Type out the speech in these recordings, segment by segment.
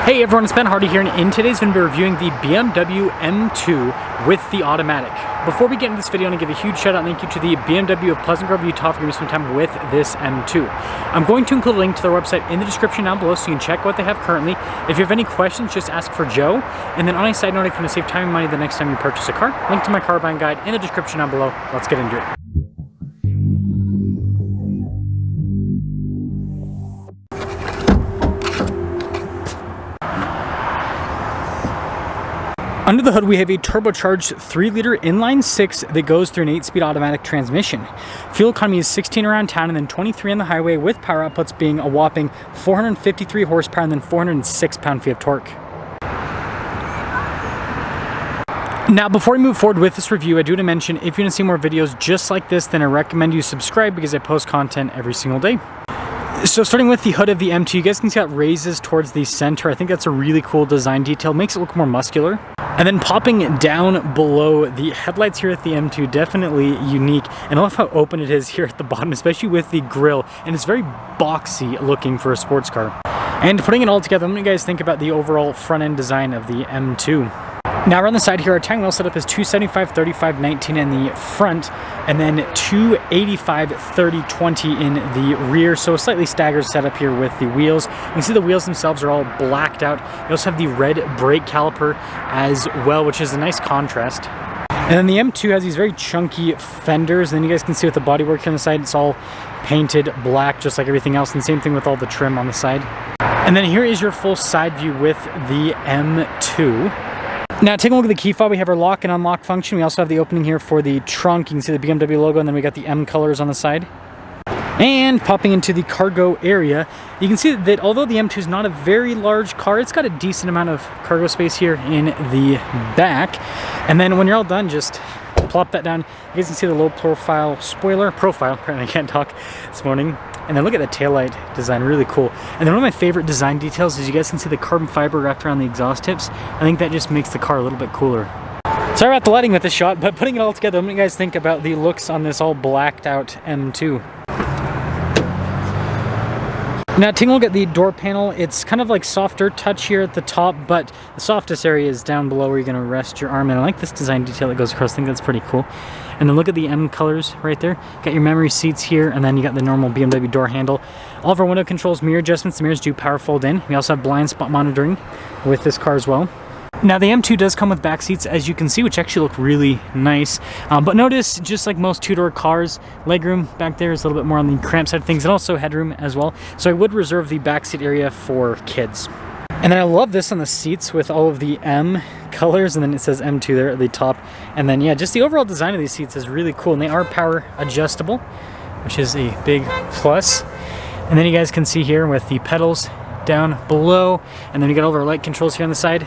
Hey everyone, it's Ben Hardy here, and in today's video we're reviewing the BMW M2 with the automatic. Before we get into this video, I want to give a huge shout out and thank you to the BMW of Pleasant Grove, Utah for giving me some time with this M2. I'm going to include a link to their website in the description down below so you can check what they have currently. If you have any questions, just ask for Joe. And then on a side note, if you want to save time and money the next time you purchase a car, link to my car buying guide in the description down below. Let's get into it. Under the hood, we have a turbocharged 3-liter inline-6 that goes through an 8-speed automatic transmission. Fuel economy is 16 around town and then 23 on the highway, with power outputs being a whopping 453 horsepower and then 406 pound-feet of torque. Now, before we move forward with this review, I do want to mention, if you want to see more videos just like this, then I recommend you subscribe because I post content every single day. So starting with the hood of the M2, you guys can see how it raises towards the center. I think that's a really cool design detail. Makes it look more muscular. And then popping down below, the headlights here at the M2, definitely unique. And I love how open it is here at the bottom, especially with the grille. And it's very boxy looking for a sports car. And putting it all together, what do you guys think about the overall front end design of the M2? Now around the side here, our tire wheel setup is 275, 35, 19 in the front, and then 285, 30, 20 in the rear. So a slightly staggered setup here with the wheels. You can see the wheels themselves are all blacked out. You also have the red brake caliper as well, which is a nice contrast. And then the M2 has these very chunky fenders, and then you guys can see with the bodywork here on the side, it's all painted black just like everything else, and same thing with all the trim on the side. And then here is your full side view with the M2. Now taking a look at the key fob, we have our lock and unlock function. We also have the opening here for the trunk. You can see the BMW logo, and then we got the M colors on the side. And popping into the cargo area, you can see that although the M2 is not a very large car, it's got a decent amount of cargo space here in the back. And then when you're all done, just plop that down. You guys can see the low profile spoiler, apparently I can't talk this morning. And then look at the taillight design, really cool. And then one of my favorite design details is you guys can see the carbon fiber wrapped around the exhaust tips. I think that just makes the car a little bit cooler. Sorry about the lighting with this shot, but putting it all together, what do you guys think about the looks on this all blacked out M2? Now taking a look at the door panel, it's kind of like softer touch here at the top, but the softest area is down below where you're going to rest your arm. And I like this design detail that goes across. I think that's pretty cool. And then look at the M colors right there. Got your memory seats here, and then you got the normal BMW door handle. All of our window controls, mirror adjustments. The mirrors do power fold in. We also have blind spot monitoring with this car as well. Now the M2 does come with back seats, as you can see, which actually look really nice. But notice, just like most two-door cars, legroom back there is a little bit more on the cramped side of things, and also headroom as well. So I would reserve the back seat area for kids. And then I love this on the seats with all of the M colors, and then it says M2 there at the top. And then yeah, just the overall design of these seats is really cool, and they are power adjustable, which is a big plus. And then you guys can see here with the pedals down below, and then we got all of our light controls here on the side.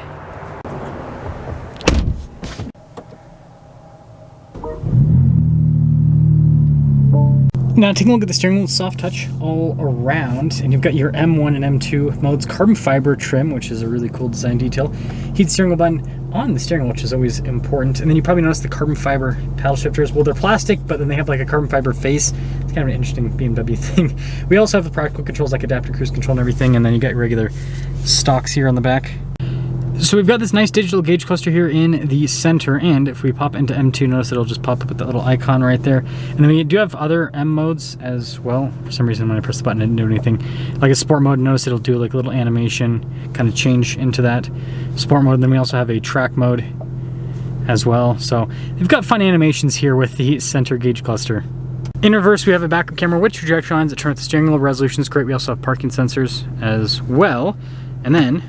Now taking a look at the steering wheel, soft touch all around, and you've got your M1 and M2 modes, carbon fiber trim, which is a really cool design detail. Heat steering wheel button on the steering wheel, which is always important. And then you probably notice the carbon fiber paddle shifters. Well, they're plastic, but then they have like a carbon fiber face. It's kind of an interesting BMW thing. We also have the practical controls like adaptive cruise control and everything, and then you got your regular stocks here on the back. So we've got this nice digital gauge cluster here in the center, and if we pop into M2, notice it'll just pop up with that little icon right there. And then we do have other M modes as well. For some reason when I press the button it didn't do anything. Like a sport mode, notice it'll do like a little animation, kind of change into that sport mode. And then we also have a track mode as well. So we've got fun animations here with the center gauge cluster. In reverse, we have a backup camera with trajectory lines that turn off the steering wheel. Resolution is great. We also have parking sensors as well. And then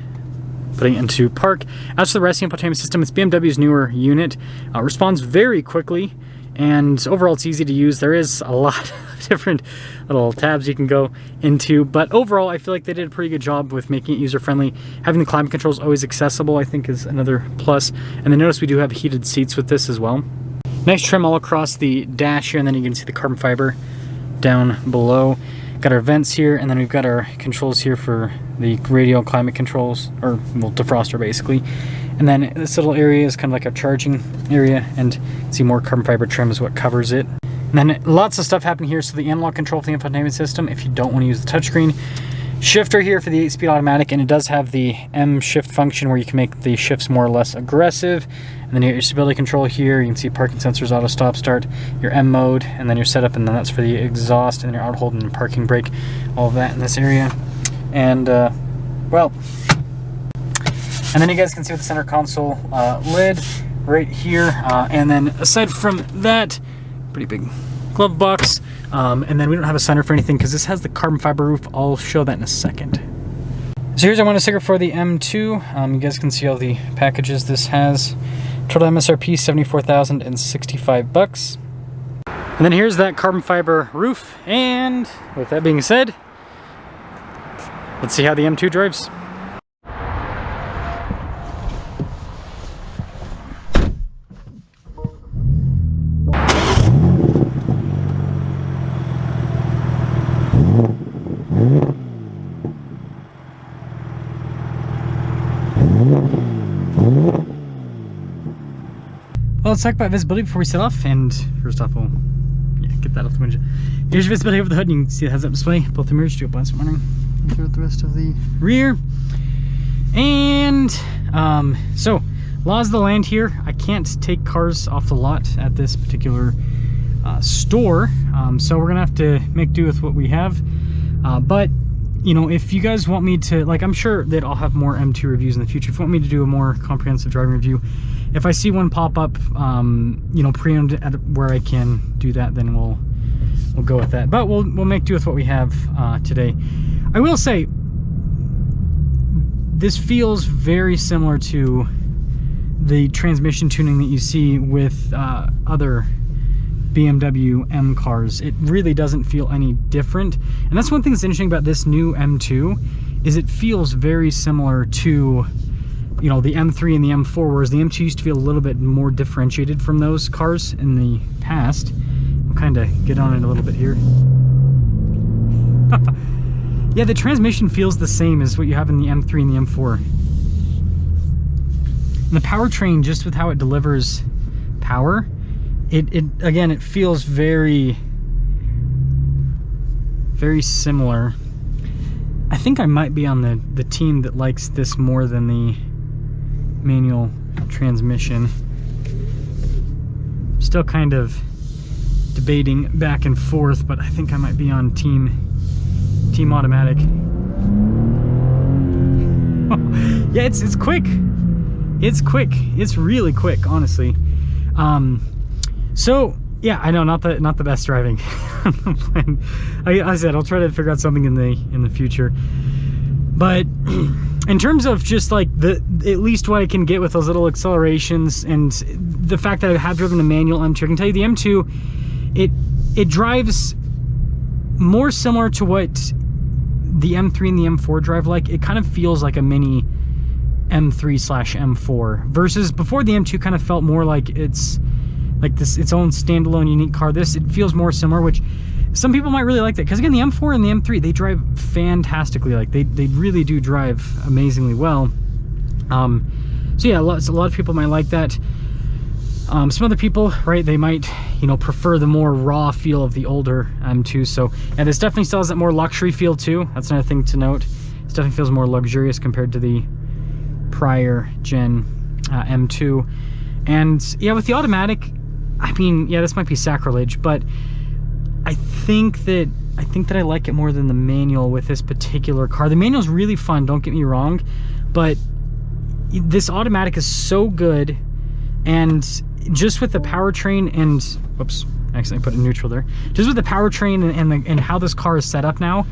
putting it into park. As for the resting infotainment system, it's BMW's newer unit. Responds very quickly, and overall it's easy to use. There is a lot of different little tabs you can go into, but overall I feel like they did a pretty good job with making it user-friendly. Having the climate controls always accessible, I think, is another plus. And then notice we do have heated seats with this as well. Nice trim all across the dash here, and then you can see the carbon fiber down below. Got our vents here, and then we've got our controls here for the radial climate controls, or well, defroster basically. And then this little area is kind of like a charging area, and see more carbon fiber trim is what covers it. And then lots of stuff happening here. So the analog control for the infotainment system, if you don't want to use the touchscreen. shifter here for the 8-speed automatic, and it does have the M shift function where you can make the shifts more or less aggressive. And then you get your stability control here. You can see parking sensors, auto stop start, your M mode, and then your setup, and then that's for the exhaust, and your auto hold and your parking brake, all of that in this area. And well, and then you guys can see with the center console lid right here, and then aside from that, pretty big glove box. And then we don't have a sunroof or anything because this has the carbon fiber roof. I'll show that in a second. So here's our window sticker for the M2. You guys can see all the packages this has. Total MSRP $74,065. And then here's that carbon fiber roof. And with that being said, let's see how the M2 drives. Well, let's talk about visibility before we set off. And first off, we'll get that off the window. Here's your visibility over the hood, and you can see the heads-up display. Both the mirrors do a blind spot warning throughout the rest of the rear. And so, laws of the land here. I can't take cars off the lot at this particular store, so we're gonna have to make do with what we have. But you know, if you guys want me to, like, I'm sure that I'll have more M2 reviews in the future. If you want me to do a more comprehensive driving review, if I see one pop up, you know, pre-owned at where I can do that, then we'll go with that. But we'll make do with what we have today. I will say, this feels very similar to the transmission tuning that you see with other BMW M cars. It really doesn't feel any different, and that's one thing that's interesting about this new M2 is it feels very similar to, you know, the M3 and the M4, whereas the M2 used to feel a little bit more differentiated from those cars in the past. We'll kind of get on it a little bit here. Yeah, the transmission feels the same as what you have in the M3 and the M4. And the powertrain, just with how it delivers power, again, it feels very similar. I think I might be on the team that likes this more than the manual transmission. Still kind of debating back and forth, but I think I might be on team automatic. Yeah, it's quick. It's quick. It's really quick, honestly. So yeah, I know, not the best driving. I said I'll try to figure out something in the future. But in terms of just like at least what I can get with those little accelerations and the fact that I have driven a manual M2, I can tell you the M2, it drives more similar to what the M3 and the M4 drive like. It kind of feels like a mini M3/M4 versus before the M2 kind of felt more like it's like its own standalone unique car. It feels more similar, which some people might really like that, because again, the M4 and the M3, they drive fantastically. Like they really do drive amazingly well. So yeah, a lot of people might like that. Some other people, right, they might, you know, prefer the more raw feel of the older M2. So yeah, this definitely still has that more luxury feel too. That's another thing to note. It definitely feels more luxurious compared to the prior gen M2. And yeah, with the automatic, I mean, yeah, this might be sacrilege, but I think that I like it more than the manual with this particular car. The manual's really fun, don't get me wrong, but this automatic is so good. And just with the powertrain and, whoops, I accidentally put it in neutral there. Just with the powertrain and how this car is set up now,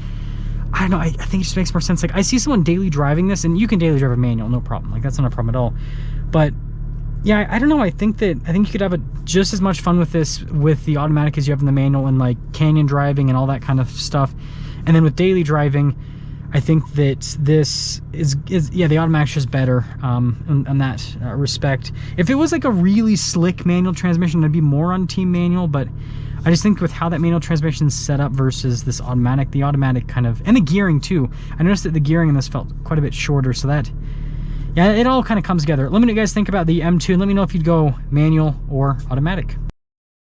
I don't know, I think it just makes more sense. Like, I see someone daily driving this, and you can daily drive a manual, no problem. Like, that's not a problem at all. But yeah, I don't know. I think you could have just as much fun with this with the automatic as you have in the manual, and like canyon driving and all that kind of stuff. And then with daily driving, I think that this is yeah, the automatic's just better in that respect. If it was like a really slick manual transmission, I'd be more on team manual, but I just think with how that manual transmission is set up versus this automatic, the automatic kind of, and the gearing too. I noticed that the gearing in this felt quite a bit shorter, so that, yeah, it all kind of comes together. Let me know what you guys think about the M2, and let me know if you'd go manual or automatic.